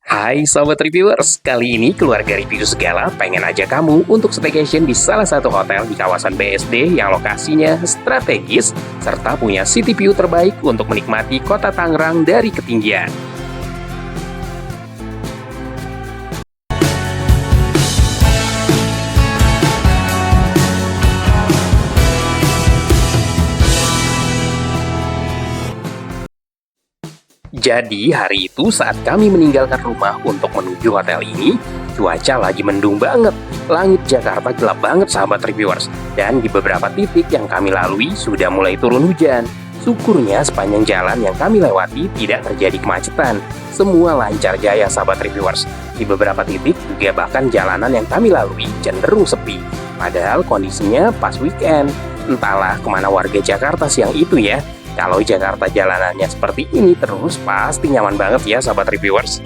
Hai Sobat Reviewers, kali ini keluarga review segala pengen ajak kamu untuk staycation di salah satu hotel di kawasan BSD yang lokasinya strategis serta punya city view terbaik untuk menikmati kota Tangerang dari ketinggian. Jadi hari itu saat kami meninggalkan rumah untuk menuju hotel ini, cuaca lagi mendung banget. Langit Jakarta gelap banget sahabat reviewers. Dan di beberapa titik yang kami lalui sudah mulai turun hujan. Syukurnya sepanjang jalan yang kami lewati tidak terjadi kemacetan. Semua lancar jaya sahabat reviewers. Di beberapa titik juga bahkan jalanan yang kami lalui cenderung sepi. Padahal kondisinya pas weekend. Entahlah kemana warga Jakarta siang itu ya. Kalau Jakarta jalanannya seperti ini terus, pasti nyaman banget ya sahabat reviewers.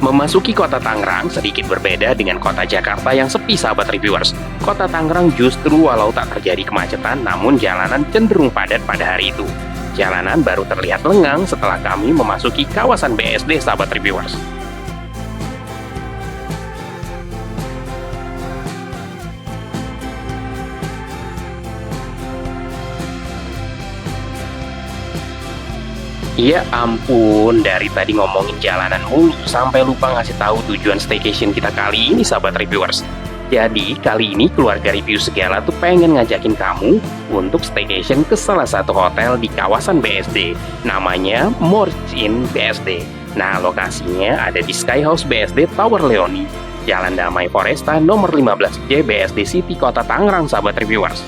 Memasuki kota Tangerang sedikit berbeda dengan kota Jakarta yang sepi sahabat reviewers. Kota Tangerang justru walau tak terjadi kemacetan, namun jalanan cenderung padat pada hari itu. Jalanan baru terlihat lengang setelah kami memasuki kawasan BSD sahabat reviewers. Ya ampun, dari tadi ngomongin jalanan mulu sampai lupa ngasih tahu tujuan staycation kita kali ini sahabat reviewers. Jadi kali ini keluarga review segala tuh pengen ngajakin kamu untuk staycation ke salah satu hotel di kawasan BSD. Namanya Morchin BSD. Nah lokasinya ada di Sky House BSD Tower Leoni, Jalan Damai Foresta nomor 15J BSD City Kota Tangerang sahabat reviewers.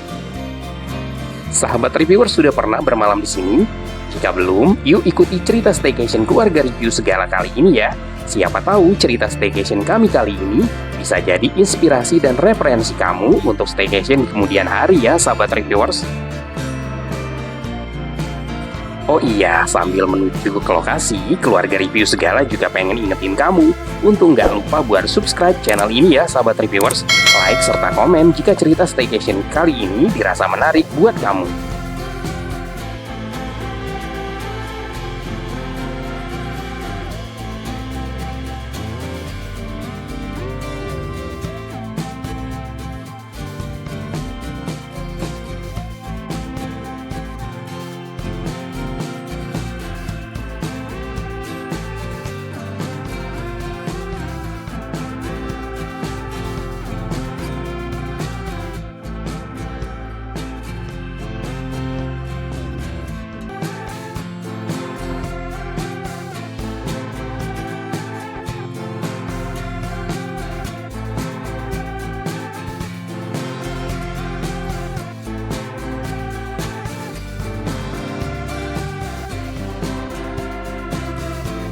Sahabat reviewers sudah pernah bermalam di sini? Jika belum, yuk ikuti cerita staycation keluarga review segala kali ini ya. Siapa tahu cerita staycation kami kali ini bisa jadi inspirasi dan referensi kamu untuk staycation di kemudian hari ya sahabat reviewers. Oh iya, sambil menuju ke lokasi, keluarga review segala juga pengen ingetin kamu untuk nggak lupa buat subscribe channel ini ya sahabat reviewers. Like serta komen jika cerita staycation kali ini dirasa menarik buat kamu.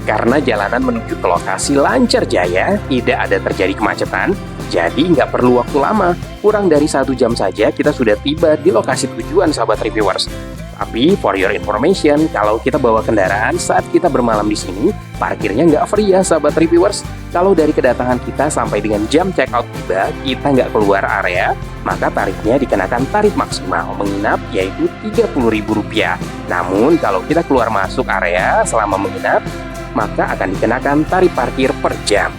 Karena jalanan menuju ke lokasi lancar jaya, tidak ada terjadi kemacetan, jadi nggak perlu waktu lama. Kurang dari 1 jam saja kita sudah tiba di lokasi tujuan sahabat reviewers. Tapi for your information, kalau kita bawa kendaraan saat kita bermalam di sini, parkirnya nggak free ya sahabat reviewers. Kalau dari kedatangan kita sampai dengan jam check out tiba, kita nggak keluar area, maka tarifnya dikenakan tarif maksimal menginap yaitu Rp30.000. Namun kalau kita keluar masuk area selama menginap, maka akan dikenakan tarif parkir per jam.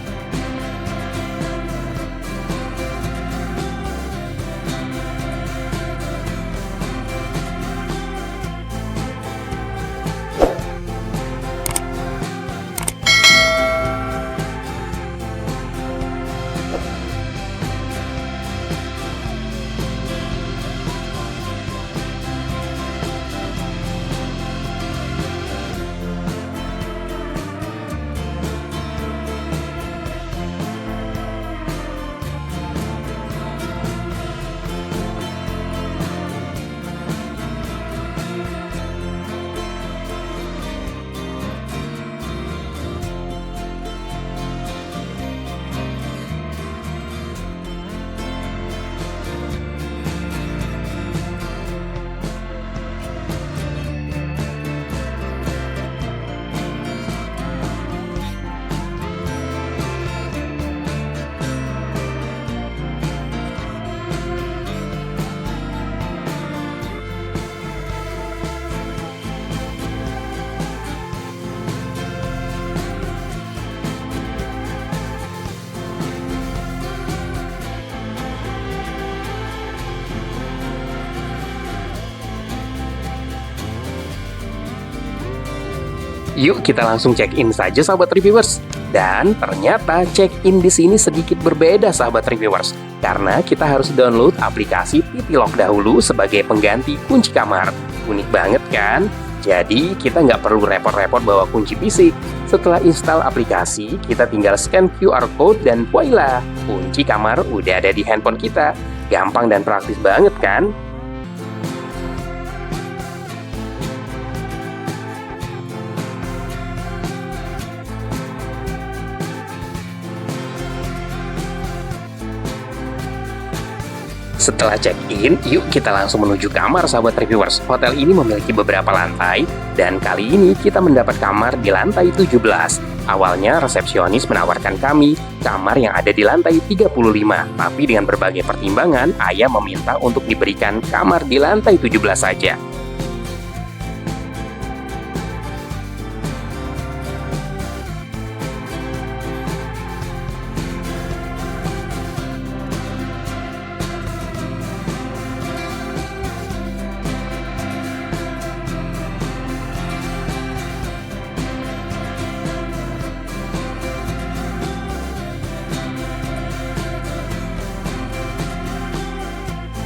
Yuk kita langsung check-in saja sahabat reviewers. Dan ternyata check-in di sini sedikit berbeda sahabat reviewers. Karena kita harus download aplikasi Titilock dahulu sebagai pengganti kunci kamar. Unik banget kan? Jadi kita nggak perlu repot-repot bawa kunci fisik. Setelah install aplikasi, kita tinggal scan QR code dan voila, kunci kamar udah ada di handphone kita. Gampang dan praktis banget kan? Setelah check-in, yuk kita langsung menuju kamar sahabat reviewers. Hotel ini memiliki beberapa lantai, dan kali ini kita mendapat kamar di lantai 17. Awalnya resepsionis menawarkan kami kamar yang ada di lantai 35, tapi dengan berbagai pertimbangan, ayah meminta untuk diberikan kamar di lantai 17 saja.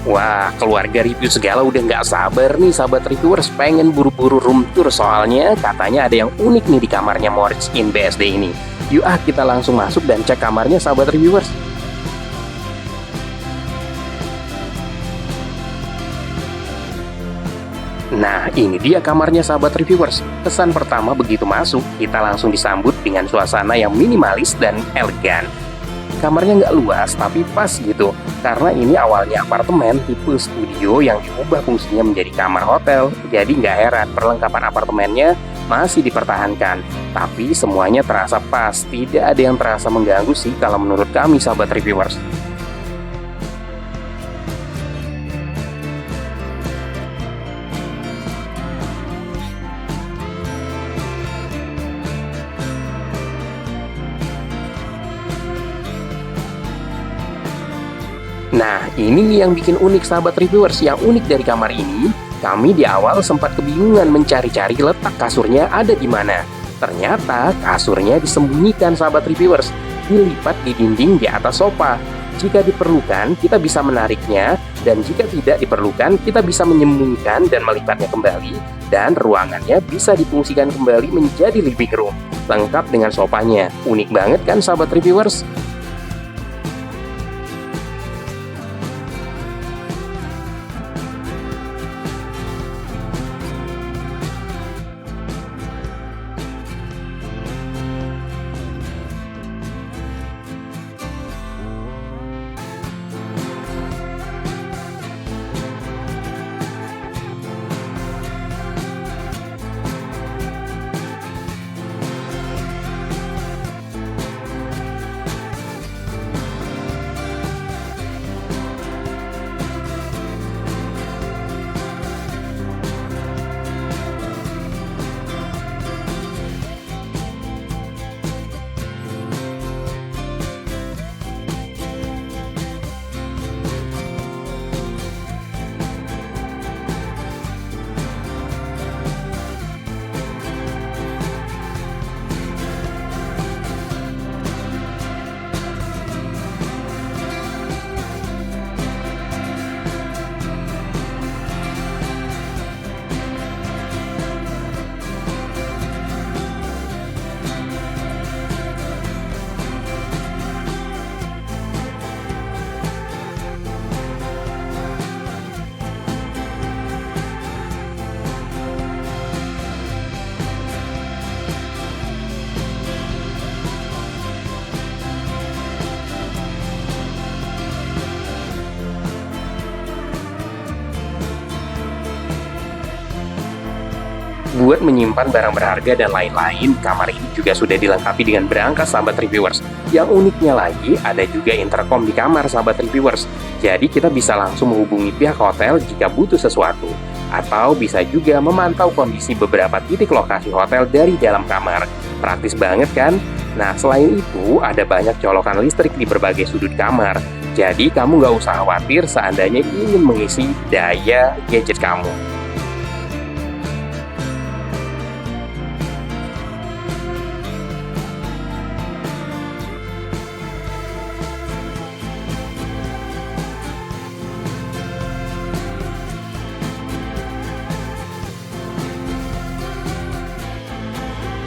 Wah, keluarga review segala udah nggak sabar nih sahabat reviewers, pengen buru-buru room tour soalnya katanya ada yang unik nih di kamarnya Moritz in BSD ini. Yuk kita langsung masuk dan cek kamarnya sahabat reviewers. Nah, ini dia kamarnya sahabat reviewers. Kesan pertama begitu masuk, kita langsung disambut dengan suasana yang minimalis dan elegan. Kamarnya nggak luas, tapi pas gitu. Karena ini awalnya apartemen tipe studio yang diubah fungsinya menjadi kamar hotel. Jadi nggak heran perlengkapan apartemennya masih dipertahankan. Tapi semuanya terasa pas, tidak ada yang terasa mengganggu sih kalau menurut kami sahabat reviewers. Nah, ini nih yang bikin unik sahabat reviewers. Yang unik dari kamar ini, kami di awal sempat kebingungan mencari-cari letak kasurnya ada di mana. Ternyata kasurnya disembunyikan sahabat reviewers, dilipat di dinding di atas sofa. Jika diperlukan, kita bisa menariknya, dan jika tidak diperlukan, kita bisa menyembunyikan dan melipatnya kembali, dan ruangannya bisa difungsikan kembali menjadi living room, lengkap dengan sofanya. Unik banget kan sahabat reviewers? Buat menyimpan barang berharga dan lain-lain, kamar ini juga sudah dilengkapi dengan berangkas sahabat reviewers. Yang uniknya lagi, ada juga intercom di kamar sahabat reviewers. Jadi kita bisa langsung menghubungi pihak hotel jika butuh sesuatu. Atau bisa juga memantau kondisi beberapa titik lokasi hotel dari dalam kamar. Praktis banget kan? Nah, selain itu, ada banyak colokan listrik di berbagai sudut kamar. Jadi kamu nggak usah khawatir seandainya ingin mengisi daya gadget kamu.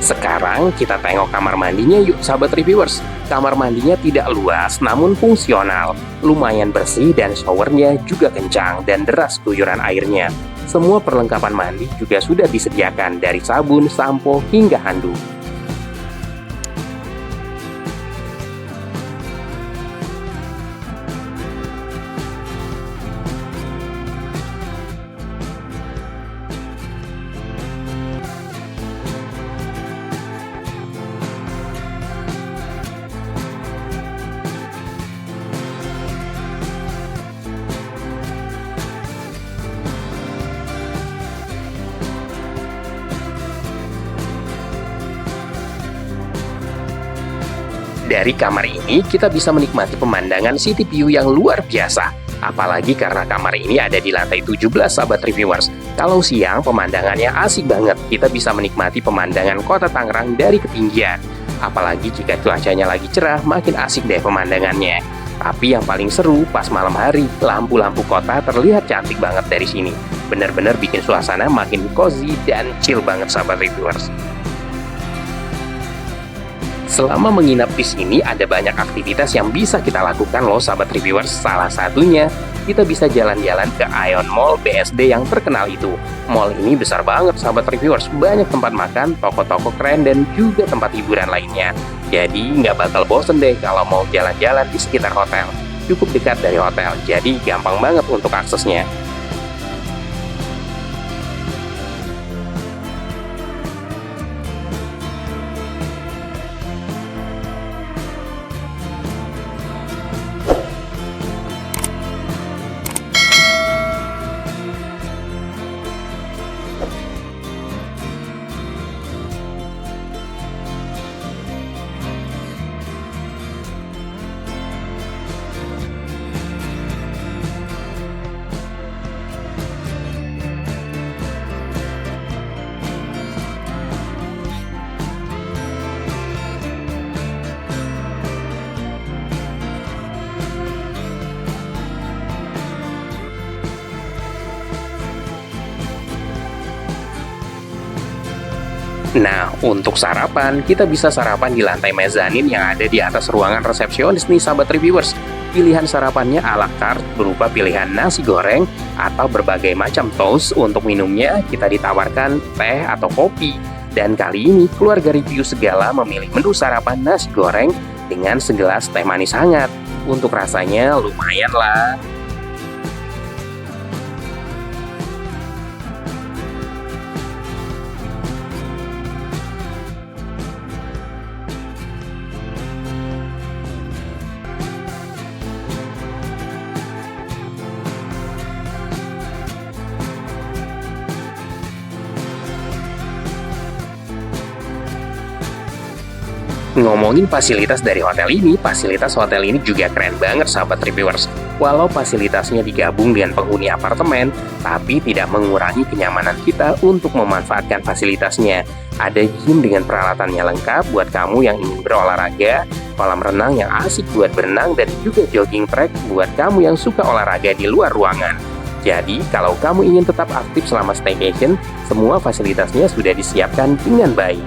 Sekarang kita tengok kamar mandinya yuk sahabat reviewers. Kamar mandinya tidak luas namun fungsional, lumayan bersih dan showernya juga kencang dan deras guyuran airnya. Semua perlengkapan mandi juga sudah disediakan dari sabun, sampo, hingga handuk. Dari kamar ini, kita bisa menikmati pemandangan city view yang luar biasa. Apalagi karena kamar ini ada di lantai 17, sahabat reviewers. Kalau siang, pemandangannya asik banget. Kita bisa menikmati pemandangan kota Tangerang dari ketinggian. Apalagi jika cuacanya lagi cerah, makin asik deh pemandangannya. Tapi yang paling seru, pas malam hari, lampu-lampu kota terlihat cantik banget dari sini. Bener-bener bikin suasana makin cozy dan chill banget, sahabat reviewers. Selama menginap di sini ada banyak aktivitas yang bisa kita lakukan loh sahabat reviewers. Salah satunya kita bisa jalan-jalan ke Ion Mall BSD yang terkenal itu. Mall ini besar banget sahabat reviewers, banyak tempat makan, toko-toko keren dan juga tempat hiburan lainnya. Jadi nggak bakal bosen deh kalau mau jalan-jalan di sekitar hotel. Cukup dekat dari hotel, jadi gampang banget untuk aksesnya. Nah, untuk sarapan, kita bisa sarapan di lantai mezanin yang ada di atas ruangan resepsionis nih sahabat reviewers. Pilihan sarapannya a la carte berupa pilihan nasi goreng atau berbagai macam toast. Untuk minumnya, kita ditawarkan teh atau kopi. Dan kali ini, keluarga review segala memilih menu sarapan nasi goreng dengan segelas teh manis hangat. Untuk rasanya lumayan lah. Ngomongin fasilitas dari hotel ini, fasilitas hotel ini juga keren banget sahabat reviewers. Walau fasilitasnya digabung dengan penghuni apartemen, tapi tidak mengurangi kenyamanan kita untuk memanfaatkan fasilitasnya. Ada gym dengan peralatannya lengkap buat kamu yang ingin berolahraga, kolam renang yang asik buat berenang, dan juga jogging track buat kamu yang suka olahraga di luar ruangan. Jadi, kalau kamu ingin tetap aktif selama staycation, semua fasilitasnya sudah disiapkan dengan baik.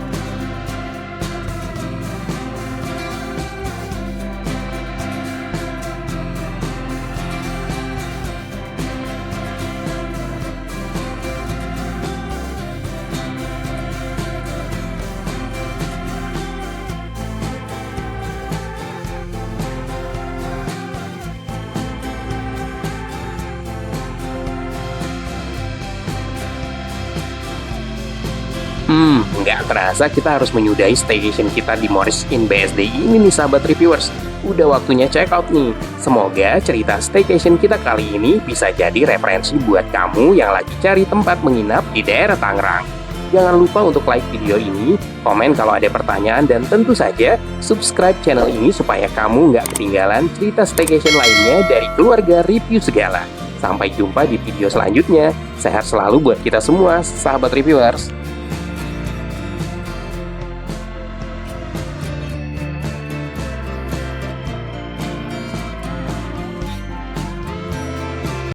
Nggak terasa kita harus menyudahi staycation kita di Morris Inn BSD ini nih sahabat reviewers. Udah waktunya check out nih. Semoga cerita staycation kita kali ini bisa jadi referensi buat kamu yang lagi cari tempat menginap di daerah Tangerang. Jangan lupa untuk like video ini, komen kalau ada pertanyaan, dan tentu saja subscribe channel ini supaya kamu nggak ketinggalan cerita staycation lainnya dari keluarga review segala. Sampai jumpa di video selanjutnya. Sehat selalu buat kita semua, sahabat reviewers.